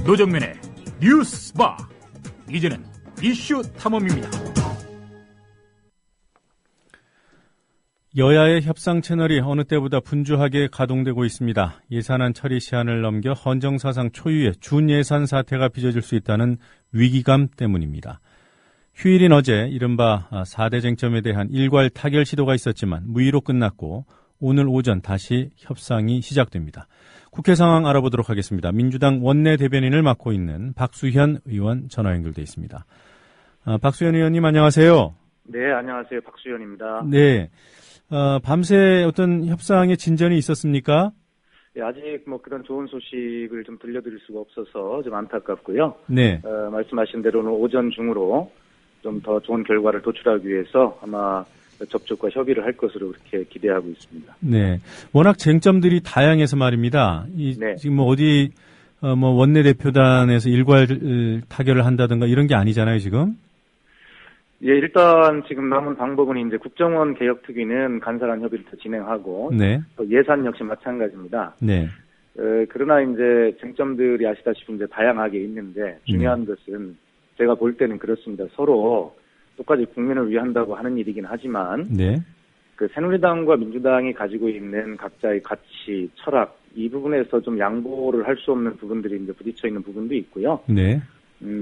노정면의 뉴스바. 이제는 이슈 탐험입니다. 여야의 협상 채널이 어느 때보다 분주하게 가동되고 있습니다. 예산안 처리 시한을 넘겨 헌정사상 초유의 준예산 사태가 빚어질 수 있다는 위기감 때문입니다. 휴일인 어제 이른바 4대 쟁점에 대한 일괄 타결 시도가 있었지만 무의로 끝났고 오늘 오전 다시 협상이 시작됩니다. 국회 상황 알아보도록 하겠습니다. 민주당 원내대변인을 맡고 있는 박수현 의원 전화 연결돼 있습니다. 박수현 의원님 안녕하세요. 네, 안녕하세요. 박수현입니다. 네, 밤새 어떤 협상에 진전이 있었습니까? 네, 아직 그런 좋은 소식을 좀 들려드릴 수가 없어서 좀 안타깝고요. 네. 말씀하신 대로 오늘 오전 중으로 좀 더 좋은 결과를 도출하기 위해서 아마 접촉과 협의를 할 것으로 그렇게 기대하고 있습니다. 네. 워낙 쟁점들이 다양해서 말입니다. 네. 지금 어디, 원내대표단에서 일괄 타결을 한다든가 이런 게 아니잖아요, 지금? 예, 일단 지금 남은 방법은 이제 국정원 개혁특위는 간사간 협의를 더 진행하고. 네. 또 예산 역시 마찬가지입니다. 네. 그러나 이제 쟁점들이 아시다시피 이제 다양하게 있는데 중요한 것은 제가 볼 때는 그렇습니다. 서로 똑같이 국민을 위한다고 하는 일이긴 하지만 네. 그 새누리당과 민주당이 가지고 있는 각자의 가치, 철학 이 부분에서 좀 양보를 할 수 없는 부분들이 이제 부딪혀 있는 부분도 있고요. 네.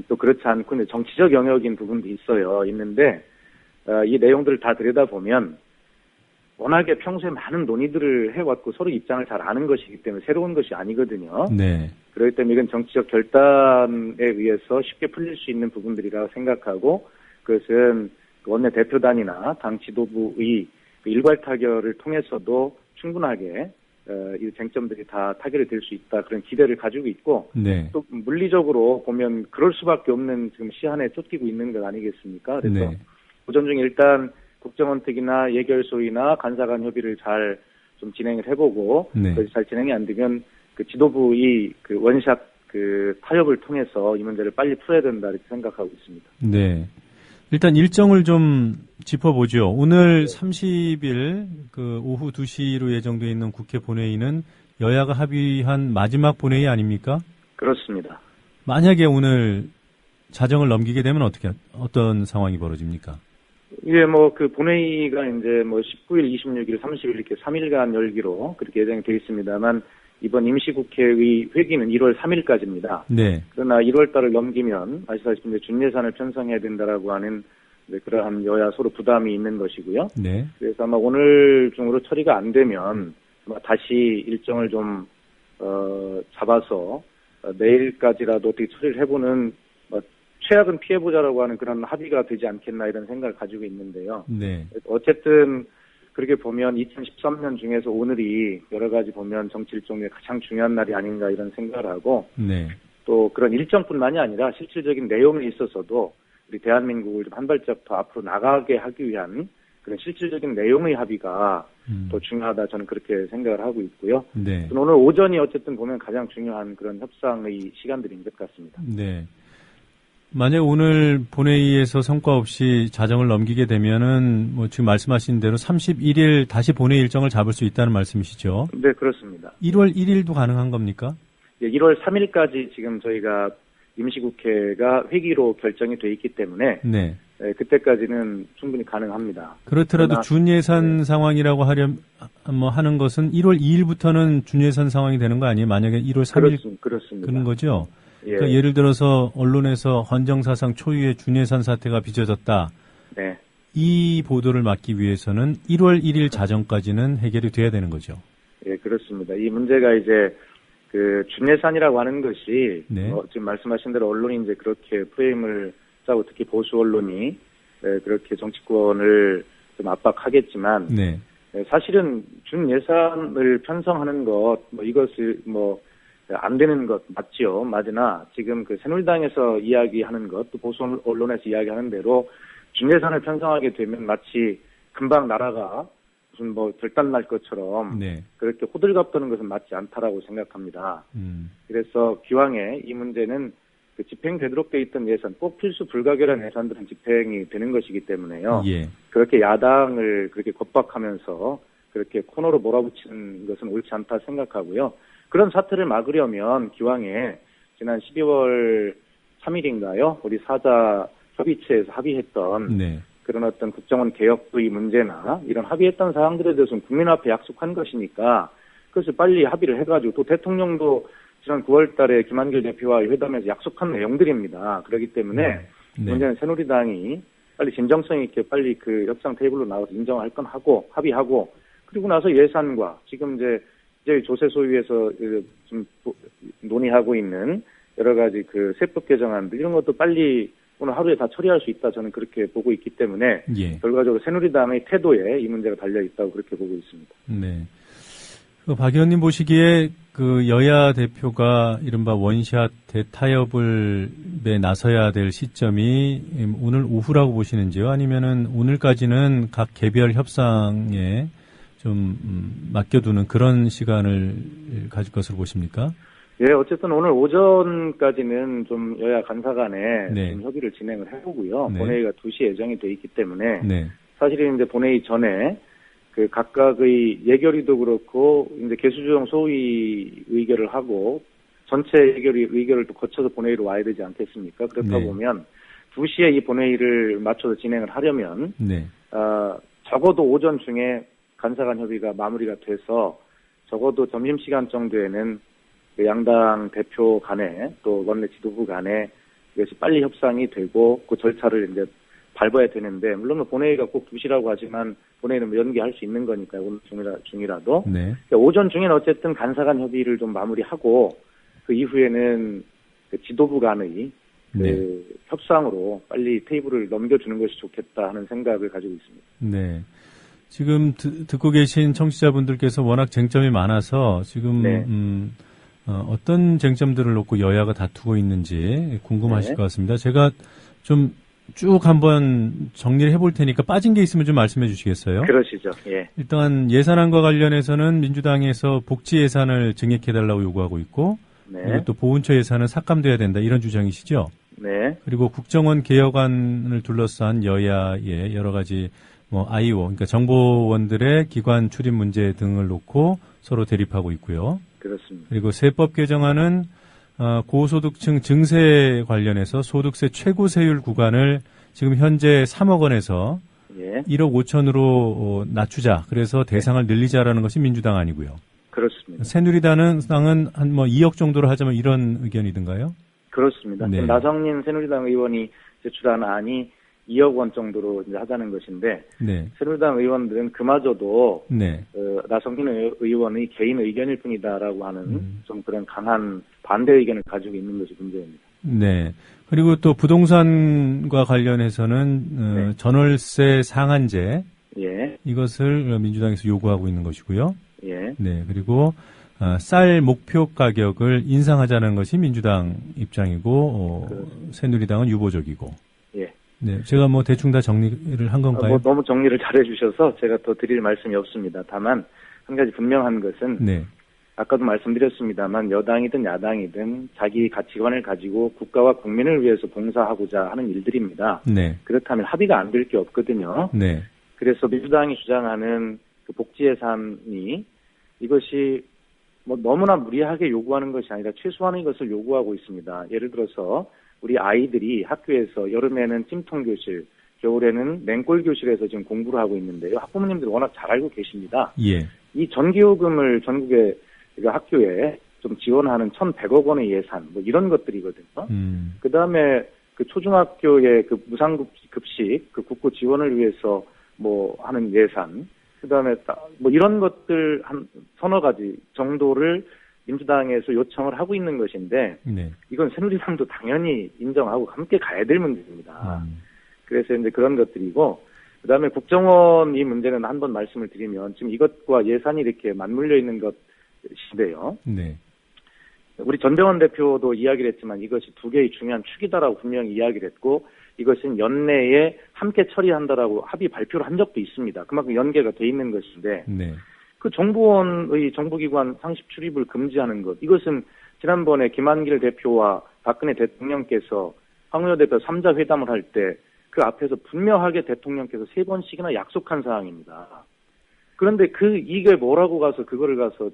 또 그렇지 않고 이제 정치적 영역인 부분도 있는데 이 내용들을 다 들여다보면 워낙에 평소에 많은 논의들을 해왔고 서로 입장을 잘 아는 것이기 때문에 새로운 것이 아니거든요. 네. 그렇기 때문에 이건 정치적 결단에 의해서 쉽게 풀릴 수 있는 부분들이라고 생각하고 그것은 원내대표단이나 당 지도부의 일괄 타결을 통해서도 충분하게 이 쟁점들이 다 타결이 될 수 있다 그런 기대를 가지고 있고 네. 또 물리적으로 보면 그럴 수밖에 없는 지금 시한에 쫓기고 있는 것 아니겠습니까? 그래서 네. 오전 중에 일단 국정원 특위나 예결소위나 간사간 협의를 잘 좀 진행을 해보고 네. 그것이 잘 진행이 안 되면 그 지도부의 그 원샷 그 타협을 통해서 이 문제를 빨리 풀어야 된다 이렇게 생각하고 있습니다. 네. 일단 일정을 좀 짚어보죠. 오늘 30일 그 오후 2시로 예정되어 있는 국회 본회의는 여야가 합의한 마지막 본회의 아닙니까? 그렇습니다. 만약에 오늘 자정을 넘기게 되면 어떤 상황이 벌어집니까? 이게 그 본회의가 이제 19일, 26일, 30일 이렇게 3일간 열기로 그렇게 예정이 되어 있습니다만 이번 임시국회의 회기는 1월 3일까지입니다. 네. 그러나 1월 달을 넘기면 아시다시피 이제 준예산을 편성해야 된다라고 하는 그러한 여야 서로 부담이 있는 것이고요. 네. 그래서 아마 오늘 중으로 처리가 안 되면 아마 다시 일정을 좀 잡아서 내일까지라도 어떻게 처리를 해보는 최악은 피해보자라고 하는 그런 합의가 되지 않겠나 이런 생각을 가지고 있는데요. 네. 어쨌든 그렇게 보면 2013년 중에서 오늘이 여러 가지 보면 정치 일정 중에 가장 중요한 날이 아닌가 이런 생각을 하고 네. 또 그런 일정뿐만이 아니라 실질적인 내용에 있어서도 우리 대한민국을 좀 한 발짝 더 앞으로 나가게 하기 위한 그런 실질적인 내용의 합의가 더 중요하다 저는 그렇게 생각을 하고 있고요. 네. 오늘 오전이 어쨌든 보면 가장 중요한 그런 협상의 시간들인 것 같습니다. 네. 만약 오늘 본회의에서 성과 없이 자정을 넘기게 되면은 지금 말씀하신 대로 31일 다시 본회의 일정을 잡을 수 있다는 말씀이시죠? 네, 그렇습니다. 1월 1일도 가능한 겁니까? 예, 1월 3일까지 지금 저희가 임시국회가 회기로 결정이 돼 있기 때문에 네. 그때까지는 충분히 가능합니다. 그렇더라도 준예산 상황이라고 하는 것은 1월 2일부터는 준예산 상황이 되는 거 아니에요? 만약에 1월 3일 그렇습니다. 그런 거죠? 예. 그러니까 예를 들어서 언론에서 헌정사상 초유의 준예산 사태가 빚어졌다. 네. 이 보도를 막기 위해서는 1월 1일 자정까지는 해결이 돼야 되는 거죠. 예, 그렇습니다. 이 문제가 이제 그 준예산이라고 하는 것이 네. 지금 말씀하신 대로 언론이 이제 그렇게 프레임을 짜고 특히 보수 언론이 그렇게 정치권을 좀 압박하겠지만 네. 사실은 준예산을 편성하는 것 이것을 안 되는 것 맞지요. 맞으나 지금 그 새누리당에서 이야기하는 것 또 보수 언론에서 이야기하는 대로 준예산을 편성하게 되면 마치 금방 나라가 무슨 결단 날 것처럼 네. 그렇게 호들갑 떠는 것은 맞지 않다라고 생각합니다. 그래서 기왕에 이 문제는 그 집행되도록 돼 있던 예산, 꼭 필수 불가결한 예산들은 집행이 되는 것이기 때문에요. 예. 그렇게 야당을 그렇게 겁박하면서 그렇게 코너로 몰아붙이는 것은 옳지 않다 생각하고요. 그런 사태를 막으려면 기왕에 지난 12월 3일인가요? 우리 사자 협의체에서 합의했던 네. 그런 어떤 국정원 개혁의 문제나 이런 합의했던 사항들에 대해서는 국민 앞에 약속한 것이니까 그것을 빨리 합의를 해가지고 또 대통령도 지난 9월 달에 김한길 대표와의 회담에서 약속한 내용들입니다. 그렇기 때문에 네. 문제는 새누리당이 빨리 진정성 있게 빨리 그 협상 테이블로 나와서 인정할 건 하고 합의하고 그리고 나서 예산과 지금 이제 조세 소위에서 좀 논의하고 있는 여러 가지 그 세법 개정안들 이런 것도 빨리 오늘 하루에 다 처리할 수 있다 저는 그렇게 보고 있기 때문에 예. 결과적으로 새누리당의 태도에 이 문제가 달려 있다고 그렇게 보고 있습니다. 네. 박 의원님 보시기에 그 여야 대표가 이른바 원샷 대타협에 나서야 될 시점이 오늘 오후라고 보시는지요? 아니면은 오늘까지는 각 개별 협상에 좀 맡겨두는 그런 시간을 가질 것으로 보십니까? 예, 어쨌든 오늘 오전까지는 좀 여야 간사 간에 네. 좀 협의를 진행을 해보고요. 네. 본회의가 2시 예정이 돼 있기 때문에 네. 사실은 이제 본회의 전에 그 각각의 예결위도 그렇고 이제 개수조정 소위 의결을 하고 전체 예결위 의결을 또 거쳐서 본회의로 와야 되지 않겠습니까? 그렇다 네. 보면 2시에 이 본회의를 맞춰서 진행을 하려면 네. 적어도 오전 중에 간사 간 협의가 마무리가 돼서 적어도 점심시간 정도에는 그 양당 대표 간에 또 원내 지도부 간에 이것이 빨리 협상이 되고 그 절차를 이제 밟아야 되는데 물론 본회의가 꼭 2시라고 하지만 본회의는 연기할 수 있는 거니까요. 오늘 중이라도. 네. 그러니까 오전 중에는 어쨌든 간사 간 협의를 좀 마무리하고 그 이후에는 그 지도부 간의 그 협상으로 빨리 테이블을 넘겨주는 것이 좋겠다 하는 생각을 가지고 있습니다. 네. 지금 듣고 계신 청취자분들께서 워낙 쟁점이 많아서 지금 네. 어떤 쟁점들을 놓고 여야가 다투고 있는지 궁금하실 것 같습니다. 제가 좀 쭉 한번 정리를 해볼 테니까 빠진 게 있으면 좀 말씀해 주시겠어요? 그러시죠. 예. 일단 예산안과 관련해서는 민주당에서 복지 예산을 증액해달라고 요구하고 있고 네. 그리고 또 보훈처 예산은 삭감돼야 된다 이런 주장이시죠? 네. 그리고 국정원 개혁안을 둘러싼 여야의 여러 가지 아이오, 그러니까 정보원들의 기관 출입 문제 등을 놓고 서로 대립하고 있고요. 그렇습니다. 그리고 세법 개정안은 고소득층 증세 관련해서 소득세 최고 세율 구간을 지금 현재 3억 원에서 예. 1억 5천으로 낮추자. 그래서 대상을 늘리자라는 것이 민주당 아니고요. 그렇습니다. 새누리당은 한 2억 정도로 하자면 이런 의견이든가요? 그렇습니다. 네. 나성민 새누리당 의원이 제출한 안이 2억 원 정도로 이제 하자는 것인데 네. 새누리당 의원들은 그마저도 네. 나성민 의원의 개인 의견일 뿐이다라고 하는 좀 그런 강한 반대 의견을 가지고 있는 것이 문제입니다. 네. 그리고 또 부동산과 관련해서는 네. 전월세 상한제 예. 이것을 민주당에서 요구하고 있는 것이고요. 예. 네. 그리고 쌀 목표 가격을 인상하자는 것이 민주당 입장이고 새누리당은 유보적이고. 예. 네. 제가 대충 다 정리를 한 건가요? 너무 정리를 잘해 주셔서 제가 더 드릴 말씀이 없습니다. 다만 한 가지 분명한 것은 네. 아까도 말씀드렸습니다만 여당이든 야당이든 자기 가치관을 가지고 국가와 국민을 위해서 봉사하고자 하는 일들입니다. 네. 그렇다면 합의가 안 될 게 없거든요. 네. 그래서 민주당이 주장하는 그 복지 예산이 이것이 너무나 무리하게 요구하는 것이 아니라 최소한의 것을 요구하고 있습니다. 예를 들어서 우리 아이들이 학교에서 여름에는 찜통교실, 겨울에는 냉골교실에서 지금 공부를 하고 있는데요. 학부모님들이 워낙 잘 알고 계십니다. 예. 이 전기요금을 전국의 학교에 좀 지원하는 1,100억 원의 예산, 이런 것들이거든요. 그 다음에 그 초중학교의 그 무상급식, 그 국고 지원을 위해서 하는 예산, 그 다음에 이런 것들 한 서너 가지 정도를 민주당에서 요청을 하고 있는 것인데, 네. 이건 새누리당도 당연히 인정하고 함께 가야 될 문제입니다. 그래서 이제 그런 것들이고, 그 다음에 국정원 이 문제는 한번 말씀을 드리면, 지금 이것과 예산이 이렇게 맞물려 있는 것인데요. 네. 우리 전병헌 대표도 이야기를 했지만 이것이 두 개의 중요한 축이다라고 분명히 이야기를 했고, 이것은 연내에 함께 처리한다라고 합의 발표를 한 적도 있습니다. 그만큼 연계가 돼 있는 것인데, 네. 그 정보원의 정부기관 상습 출입을 금지하는 것, 이것은 지난번에 김한길 대표와 박근혜 대통령께서 황우여 대표 3자 회담을 할 때 그 앞에서 분명하게 대통령께서 3번씩이나 약속한 사항입니다. 그런데 이게 뭐라고 가서 그거를 가서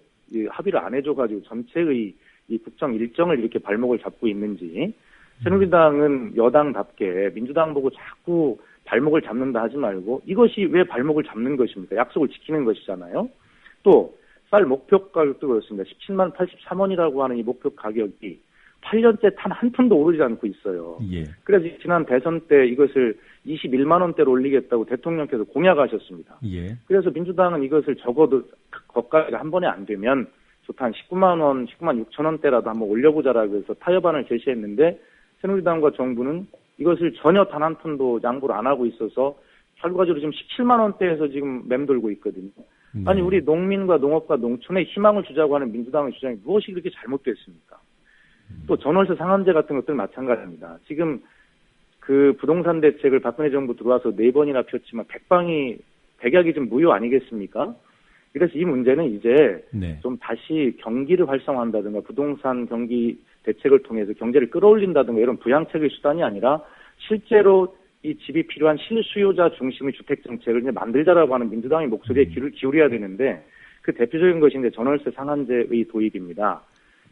합의를 안 해줘가지고 전체의 이 국정 일정을 이렇게 발목을 잡고 있는지, 새누리당은 여당답게 민주당 보고 자꾸 발목을 잡는다 하지 말고 이것이 왜 발목을 잡는 것입니까? 약속을 지키는 것이잖아요. 또 쌀 목표 가격도 그렇습니다. 17만 83원이라고 하는 이 목표 가격이 8년째 단 한 푼도 오르지 않고 있어요. 예. 그래서 지난 대선 때 이것을 21만 원대로 올리겠다고 대통령께서 공약하셨습니다. 예. 그래서 민주당은 이것을 적어도 거가가 한 번에 안 되면 좋다 한 19만 원, 19만 6천 원대라도 한번 올려보자라고 해서 타협안을 제시했는데 새누리당과 정부는 이것을 전혀 단 한 푼도 양보를 안 하고 있어서 결과적으로 지금 17만 원대에서 지금 맴돌고 있거든요. 네. 아니 우리 농민과 농업과 농촌에 희망을 주자고 하는 민주당의 주장이 무엇이 그렇게 잘못됐습니까? 또 전월세 상한제 같은 것들 마찬가지입니다. 지금 그 부동산 대책을 박근혜 정부 들어와서 4번이나 폈지만 백약이 좀 무효 아니겠습니까? 그래서 이 문제는 이제 네. 좀 다시 경기를 활성화한다든가 부동산 경기 대책을 통해서 경제를 끌어올린다든가 이런 부양책의 수단이 아니라 실제로 이 집이 필요한 실수요자 중심의 주택 정책을 이제 만들자라고 하는 민주당의 목소리에 귀를 기울여야 되는데 그 대표적인 것이 이제 전월세 상한제의 도입입니다.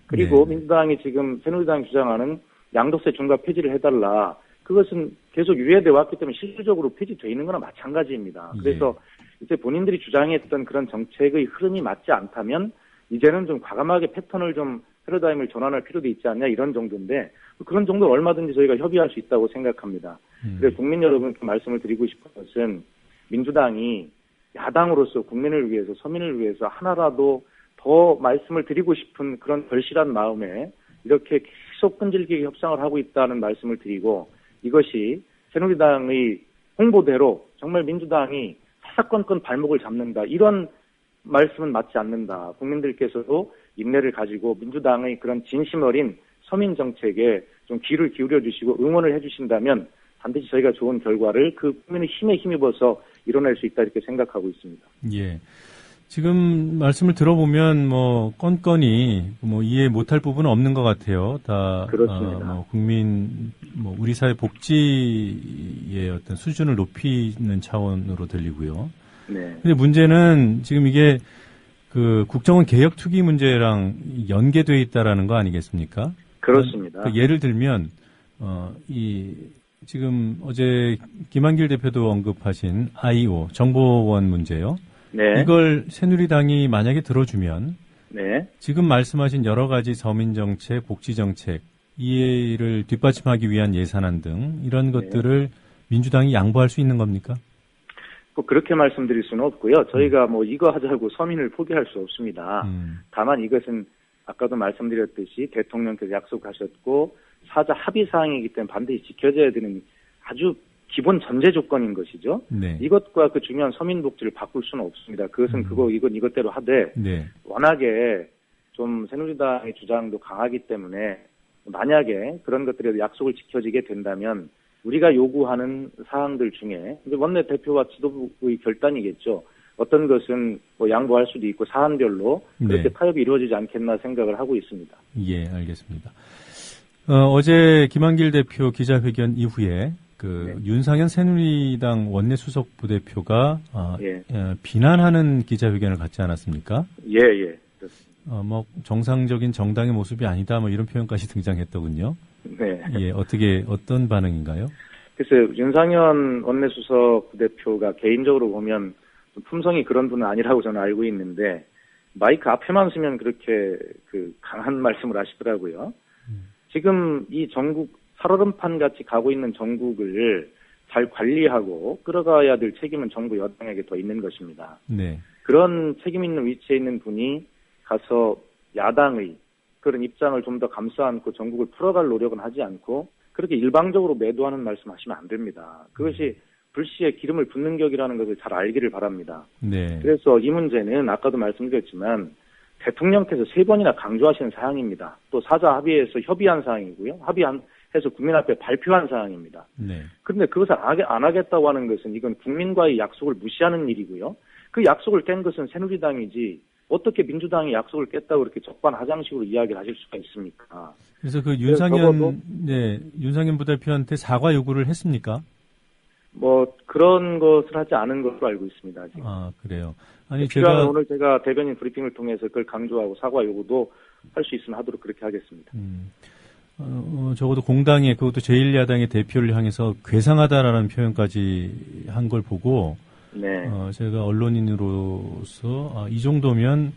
그리고 네. 민주당이 지금 새누리당이 주장하는 양도세 중과 폐지를 해달라. 그것은 계속 유예돼 왔기 때문에 실질적으로 폐지돼 있는 거나 마찬가지입니다. 그래서 이제 본인들이 주장했던 그런 정책의 흐름이 맞지 않다면 이제는 좀 과감하게 패턴을 좀 패러다임을 전환할 필요도 있지 않냐 이런 정도인데 그런 정도 얼마든지 저희가 협의할 수 있다고 생각합니다. 그래서 국민 여러분께 말씀을 드리고 싶은 것은 민주당이 야당으로서 국민을 위해서 서민을 위해서 하나라도 더 말씀을 드리고 싶은 그런 절실한 마음에 이렇게 계속 끈질기게 협상을 하고 있다는 말씀을 드리고 이것이 새누리당의 홍보대로 정말 민주당이 사사건건 발목을 잡는다 이런 말씀은 맞지 않는다. 국민들께서도 인내를 가지고 민주당의 그런 진심 어린 서민 정책에 좀 귀를 기울여 주시고 응원을 해 주신다면 반드시 저희가 좋은 결과를 그 국민의 힘에 힘입어서 이뤄낼 수 있다 이렇게 생각하고 있습니다. 예. 지금 말씀을 들어보면 뭐 건건이 뭐 이해 못할 부분은 없는 것 같아요. 다 그렇습니다. 국민 우리 사회 복지의 어떤 수준을 높이는 차원으로 들리고요. 네. 근데 문제는 지금 이게 그 국정원 개혁 투기 문제랑 연계돼 있다라는 거 아니겠습니까? 그렇습니다. 그 예를 들면 지금 어제 김한길 대표도 언급하신 IO 정보원 문제요. 네. 이걸 새누리당이 만약에 들어주면 네. 지금 말씀하신 여러 가지 서민정책, 복지정책 이해를 뒷받침하기 위한 예산안 등 이런 것들을 민주당이 양보할 수 있는 겁니까? 꼭 그렇게 말씀드릴 수는 없고요. 저희가 뭐 이거 하자고 서민을 포기할 수 없습니다. 다만 이것은 아까도 말씀드렸듯이 대통령께서 약속하셨고 사자 합의 사항이기 때문에 반드시 지켜져야 되는 아주 기본 전제 조건인 것이죠. 네. 이것과 그 중요한 서민 복지를 바꿀 수는 없습니다. 그것은 이건 이것대로 하되 네. 워낙에 좀 새누리당의 주장도 강하기 때문에 만약에 그런 것들에 약속을 지켜지게 된다면 우리가 요구하는 사항들 중에 이제 원내대표와 지도부의 결단이겠죠. 어떤 것은 뭐 양보할 수도 있고 사안별로 그렇게 타협이 이루어지지 않겠나 생각을 하고 있습니다. 예, 알겠습니다. 어제 김한길 대표 기자회견 이후에 윤상현 새누리당 원내수석 부대표가 비난하는 기자회견을 갖지 않았습니까? 예. 그렇습니다. 뭐 정상적인 정당의 모습이 아니다, 뭐 이런 표현까지 등장했더군요. 네. 예, 어떤 반응인가요? 글쎄요, 윤상현 원내수석 부대표가 개인적으로 보면 좀 품성이 그런 분은 아니라고 저는 알고 있는데 마이크 앞에만 서면 그렇게 강한 말씀을 하시더라고요. 지금 이 전국 살얼음판 같이 가고 있는 전국을 잘 관리하고 끌어가야 될 책임은 정부 여당에게 더 있는 것입니다. 네. 그런 책임 있는 위치에 있는 분이 가서 야당의 그런 입장을 좀 더 감싸 안고 전국을 풀어갈 노력은 하지 않고 그렇게 일방적으로 매도하는 말씀하시면 안 됩니다. 그것이 불씨에 기름을 붓는 격이라는 것을 잘 알기를 바랍니다. 네. 그래서 이 문제는 아까도 말씀드렸지만 대통령께서 3번이나 강조하시는 사항입니다. 또 사자 합의에서 협의한 사항이고요. 합의해서 국민 앞에 발표한 사항입니다. 네. 그런데 그것을 안 하겠다고 하는 것은 이건 국민과의 약속을 무시하는 일이고요. 그 약속을 깬 것은 새누리당이지 어떻게 민주당이 약속을 깼다고 그렇게 적반하장식으로 이야기를 하실 수가 있습니까? 그래서 윤상현 부대표한테 사과 요구를 했습니까? 뭐 그런 것을 하지 않은 것으로 알고 있습니다. 지금. 아, 그래요. 아니 오늘 제가 대변인 브리핑을 통해서 그걸 강조하고 사과 요구도 할 수 있으면 하도록 그렇게 하겠습니다. 적어도 공당의 그것도 제1야당의 대표를 향해서 괴상하다라는 표현까지 한 걸 보고 네. 제가 언론인으로서 이 정도면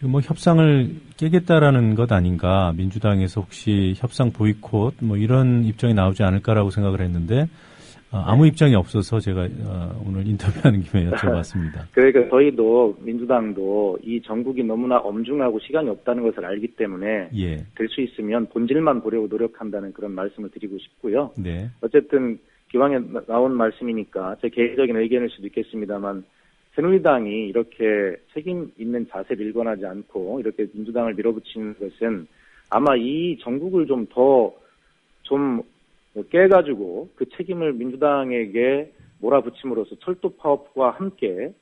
뭐 협상을 깨겠다라는 것 아닌가, 민주당에서 혹시 협상 보이콧 뭐 이런 입장이 나오지 않을까라고 생각을 했는데 아무 입장이 없어서 제가 오늘 인터뷰하는 김에 여쭤봤습니다. 그러니까 저희도 민주당도 이 정국이 너무나 엄중하고 시간이 없다는 것을 알기 때문에 예. 될 수 있으면 본질만 보려고 노력한다는 그런 말씀을 드리고 싶고요. 네. 어쨌든 기왕에 나온 말씀이니까 제 개인적인 의견일 수도 있겠습니다만 새누리당이 이렇게 책임 있는 자세를 일관하지 않고 이렇게 민주당을 밀어붙이는 것은 아마 이 정국을 좀 깨가지고 그 책임을 민주당에게 몰아붙임으로써 철도 파업과 함께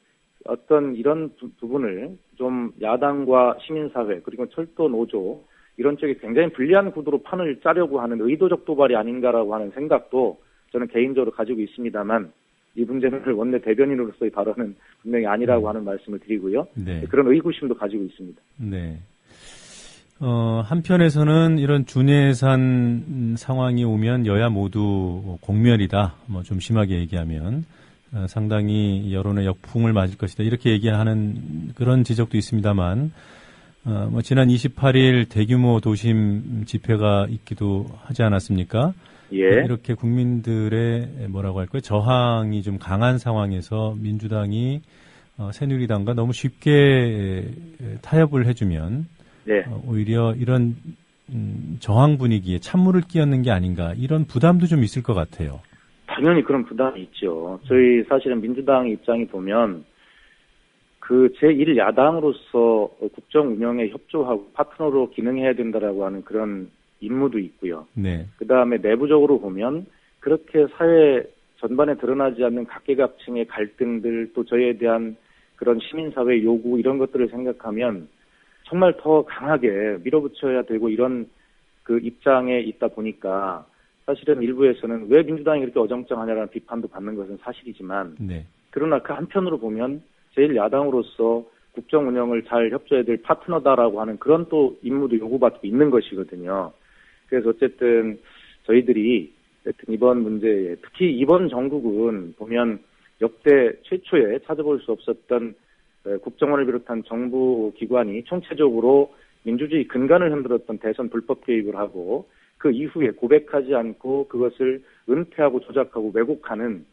어떤 이런 부분을 좀 야당과 시민사회 그리고 철도 노조 이런 쪽에 굉장히 불리한 구도로 판을 짜려고 하는 의도적 도발이 아닌가라고 하는 생각도 저는 개인적으로 가지고 있습니다만 이 문제는 원내 대변인으로서의 발언은 분명히 아니라고 하는 말씀을 드리고요. 네. 그런 의구심도 가지고 있습니다. 네. 한편에서는 이런 준예산 상황이 오면 여야 모두 공멸이다. 뭐 좀 심하게 얘기하면 상당히 여론의 역풍을 맞을 것이다. 이렇게 얘기하는 그런 지적도 있습니다만 뭐 지난 28일 대규모 도심 집회가 있기도 하지 않았습니까? 예. 이렇게 국민들의 뭐라고 할까요? 저항이 좀 강한 상황에서 민주당이 새누리당과 너무 쉽게 타협을 해주면 네. 오히려 이런 저항 분위기에 찬물을 끼얹는 게 아닌가 이런 부담도 좀 있을 것 같아요. 당연히 그런 부담이 있죠. 저희 사실은 민주당 입장이 보면 그 제1야당으로서 국정 운영에 협조하고 파트너로 기능해야 된다라고 하는 그런 임무도 있고요. 네. 그다음에 내부적으로 보면 그렇게 사회 전반에 드러나지 않는 각계각층의 갈등들 또 저희에 대한 그런 시민사회 요구 이런 것들을 생각하면 정말 더 강하게 밀어붙여야 되고 이런 그 입장에 있다 보니까 사실은 일부에서는 왜 민주당이 그렇게 어정쩡하냐라는 비판도 받는 것은 사실이지만 네. 그러나 그 한편으로 보면 제1야당으로서 국정 운영을 잘 협조해야 될 파트너다라고 하는 그런 또 임무도 요구받고 있는 것이거든요. 그래서 어쨌든 저희들이 이번 문제에 특히 이번 정국은 보면 역대 최초에 찾아볼 수 없었던 국정원을 비롯한 정부 기관이 총체적으로 민주주의 근간을 흔들었던 대선 불법 개입을 하고 그 이후에 고백하지 않고 그것을 은폐하고 조작하고 왜곡하는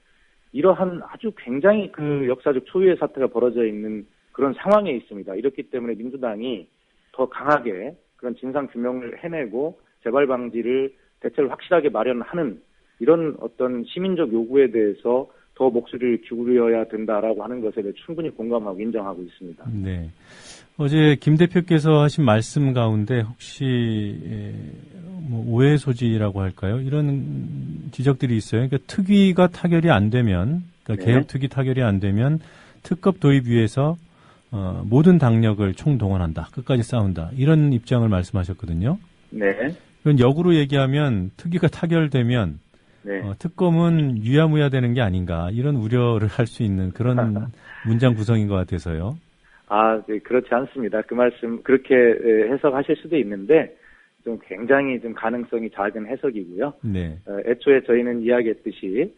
이러한 아주 굉장히 그 역사적 초유의 사태가 벌어져 있는 그런 상황에 있습니다. 이렇기 때문에 민주당이 더 강하게 그런 진상 규명을 해내고 재발 방지를 대책을 확실하게 마련하는 이런 어떤 시민적 요구에 대해서 더 목소리를 기울여야 된다라고 하는 것에 대해 충분히 공감하고 인정하고 있습니다. 네. 어제 김 대표께서 하신 말씀 가운데 혹시 뭐 오해 소지라고 할까요? 이런 지적들이 있어요. 그러니까 특위가 타결이 안 되면, 그러니까 네. 개혁 특위 타결이 안 되면 특급 도입 위해서 모든 당력을 총동원한다, 끝까지 싸운다, 이런 입장을 말씀하셨거든요. 네. 그건 역으로 얘기하면 특위가 타결되면 네. 특검은 유야무야 되는 게 아닌가, 이런 우려를 할 수 있는 그런 문장 구성인 것 같아서요. 네, 그렇지 않습니다. 그 말씀 그렇게 해석하실 수도 있는데 좀 굉장히 좀 가능성이 작은 해석이고요. 네. 애초에 저희는 이야기했듯이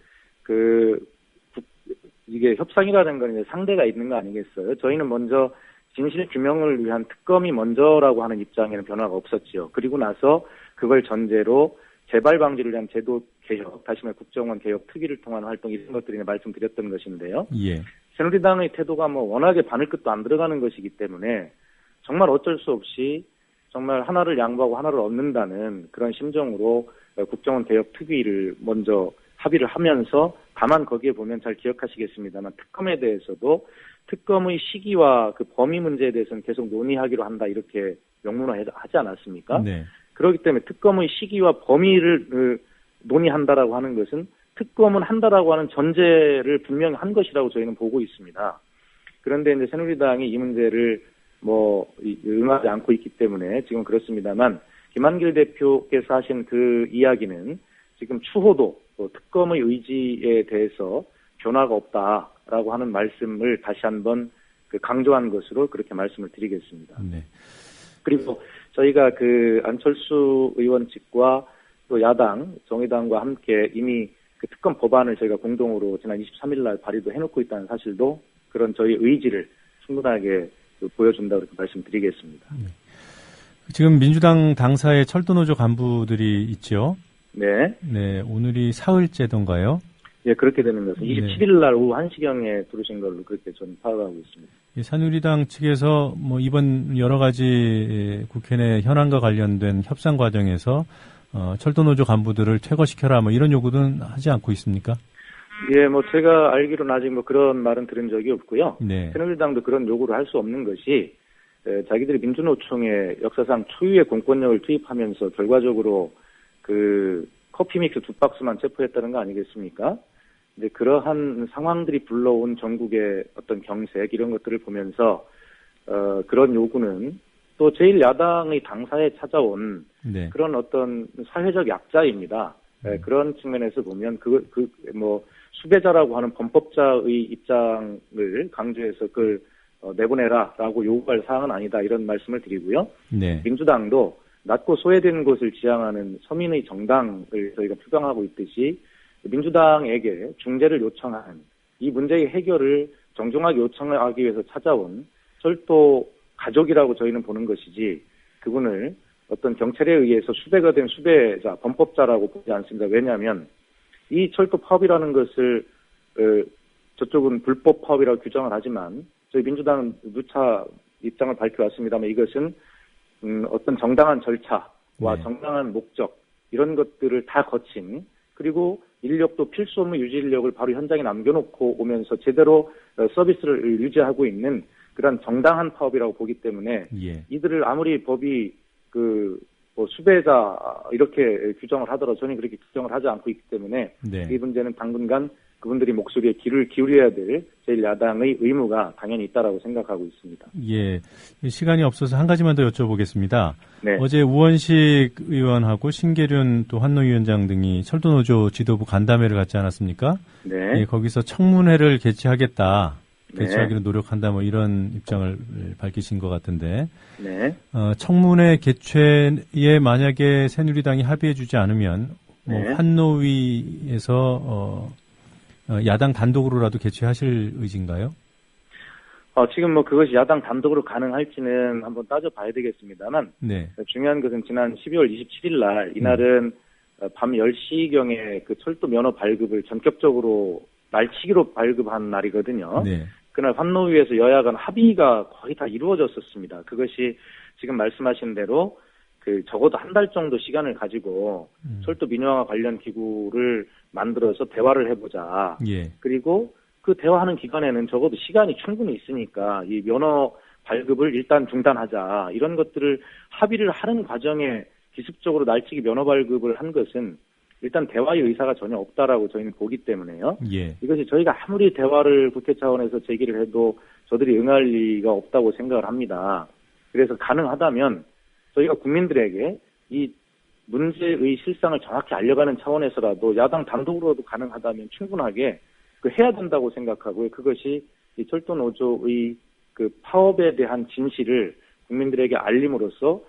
이게 협상이라는 건 이제 상대가 있는 거 아니겠어요? 저희는 먼저 진실 규명을 위한 특검이 먼저라고 하는 입장에는 변화가 없었지요. 그리고 나서 그걸 전제로 재발 방지를 위한 제도 개혁, 다시 말해 국정원 개혁 특위를 통한 활동 이런 것들이 말씀드렸던 것인데요. 예. 새누리당의 태도가 워낙에 바늘 끝도 안 들어가는 것이기 때문에 정말 어쩔 수 없이 정말 하나를 양보하고 하나를 얻는다는 그런 심정으로 국정원 개혁 특위를 먼저 합의를 하면서 다만 거기에 보면 잘 기억하시겠습니다만 특검에 대해서도 특검의 시기와 그 범위 문제에 대해서는 계속 논의하기로 한다 이렇게 명문화하지 않았습니까? 네. 그렇기 때문에 특검의 시기와 범위를 논의한다라고 하는 것은 특검은 한다라고 하는 전제를 분명히 한 것이라고 저희는 보고 있습니다. 그런데 이제 새누리당이 이 문제를 응하지 않고 있기 때문에 지금 그렇습니다만 김한길 대표께서 하신 그 이야기는 지금 추호도 특검의 의지에 대해서 변화가 없다라고 하는 말씀을 다시 한번 강조한 것으로 그렇게 말씀을 드리겠습니다. 네. 그리고 저희가 그 안철수 의원 측과 또 야당, 정의당과 함께 이미 그 특검 법안을 저희가 공동으로 지난 23일 날 발의도 해놓고 있다는 사실도 그런 저희 의지를 충분하게 보여준다고 이렇게 말씀드리겠습니다. 지금 민주당 당사의 철도노조 간부들이 있죠? 네. 네, 오늘이 사흘째던가요? 예, 그렇게 되는 것은 27일 날 오후 1시경에 들으신 걸로 그렇게 저는 파악하고 있습니다. 새누리당 측에서 뭐 이번 여러 가지 국회 내 현안과 관련된 협상 과정에서 철도노조 간부들을 퇴거시켜라 뭐 이런 요구는 하지 않고 있습니까? 예, 뭐 제가 알기로는 아직 뭐 그런 말은 들은 적이 없고요. 네. 새누리당도 그런 요구를 할 수 없는 것이 자기들이 민주노총에 역사상 초유의 공권력을 투입하면서 결과적으로 그 커피 믹스 2박스만 체포했다는 거 아니겠습니까? 이제 그러한 상황들이 불러온 전국의 어떤 경색 이런 것들을 보면서 그런 요구는 또 제1야당의 당사에 찾아온 네. 그런 어떤 사회적 약자입니다. 그런 측면에서 보면 뭐 수배자라고 하는 범법자의 입장을 강조해서 그걸 내보내라라고 요구할 사항은 아니다 이런 말씀을 드리고요. 네. 민주당도 낮고 소외된 곳을 지향하는 서민의 정당을 저희가 표방하고 있듯이 민주당에게 중재를 요청하는 이 문제의 해결을 정중하게 요청하기 위해서 찾아온 철도 가족이라고 저희는 보는 것이지 그분을 어떤 경찰에 의해서 수배가 된 수배자, 범법자라고 보지 않습니다. 왜냐하면 이 철도 파업이라는 것을 저쪽은 불법 파업이라고 규정을 하지만 저희 민주당은 누차 입장을 밝혀왔습니다만 이것은 어떤 정당한 절차와 네. 정당한 목적 이런 것들을 다 거친 그리고 인력도 필수 업무 유지 인력을 바로 현장에 남겨놓고 오면서 제대로 서비스를 유지하고 있는 그런 정당한 파업이라고 보기 때문에 예. 이들을 아무리 법이 뭐 수배자 이렇게 규정을 하더라도 저는 그렇게 규정을 하지 않고 있기 때문에 네. 이 문제는 당분간 그분들이 목소리에 귀를 기울여야 될 제1야당의 의무가 당연히 있다라고 생각하고 있습니다. 예, 시간이 없어서 한 가지만 더 여쭤보겠습니다. 네. 어제 우원식 의원하고 신계륜 또 환노위원장 등이 철도노조 지도부 간담회를 갖지 않았습니까? 네. 예, 거기서 청문회를 개최하겠다. 네. 개최하기로 노력한다 뭐 이런 입장을 밝히신 것 같은데 네. 청문회 개최에 만약에 새누리당이 합의해주지 않으면 뭐 네. 환노위에서 야당 단독으로라도 개최하실 의지인가요? 지금 뭐 그것이 야당 단독으로 가능할지는 한번 따져봐야 되겠습니다만 네. 중요한 것은 지난 12월 27일 날 이날은 밤 10시경에 그 철도 면허 발급을 전격적으로 날치기로 발급한 날이거든요. 네. 그날 환노위에서 여야 간 합의가 거의 다 이루어졌었습니다. 그것이 지금 말씀하신 대로 적어도 한 달 정도 시간을 가지고 철도 민영화 관련 기구를 만들어서 대화를 해보자. 예. 그리고 그 대화하는 기간에는 적어도 시간이 충분히 있으니까 이 면허 발급을 일단 중단하자. 이런 것들을 합의를 하는 과정에 기습적으로 날치기 면허 발급을 한 것은 일단 대화의 의사가 전혀 없다라고 저희는 보기 때문에요. 예. 이것이 저희가 아무리 대화를 국회 차원에서 제기를 해도 저들이 응할 리가 없다고 생각을 합니다. 그래서 가능하다면 저희가 국민들에게 이 문제의 실상을 정확히 알려가는 차원에서라도 야당 단독으로도 가능하다면 충분하게 해야 된다고 생각하고요. 그것이 이 철도노조의 파업에 대한 진실을 국민들에게 알림으로써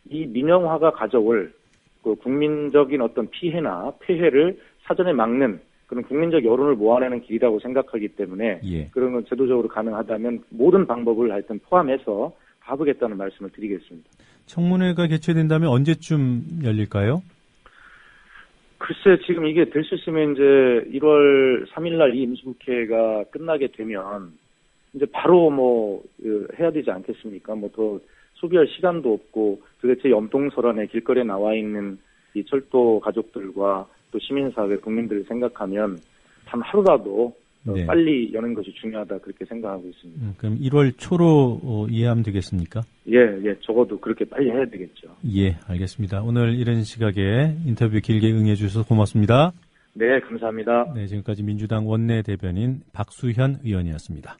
이 민영화가 가져올 국민적인 어떤 피해나 폐해를 사전에 막는 그런 국민적 여론을 모아내는 길이라고 생각하기 때문에 예. 그런 건 제도적으로 가능하다면 모든 방법을 하여튼 포함해서 가보겠다는 말씀을 드리겠습니다. 청문회가 개최된다면 언제쯤 열릴까요? 글쎄 지금 이게 될 수 있으면 이제 1월 3일 날 이 임시국회가 끝나게 되면 이제 바로 해야 되지 않겠습니까? 더 소비할 시간도 없고 도대체 염동설안에 길거리에 나와 있는 이 철도 가족들과 또 시민사회 국민들을 생각하면 단 하루라도 네. 빨리 여는 것이 중요하다 그렇게 생각하고 있습니다. 그럼 1월 초로 이해하면 되겠습니까? 예, 적어도 그렇게 빨리 해야 되겠죠. 예, 알겠습니다. 오늘 이런 시각에 인터뷰 길게 응해 주셔서 고맙습니다. 네, 감사합니다. 네, 지금까지 민주당 원내대변인 박수현 의원이었습니다.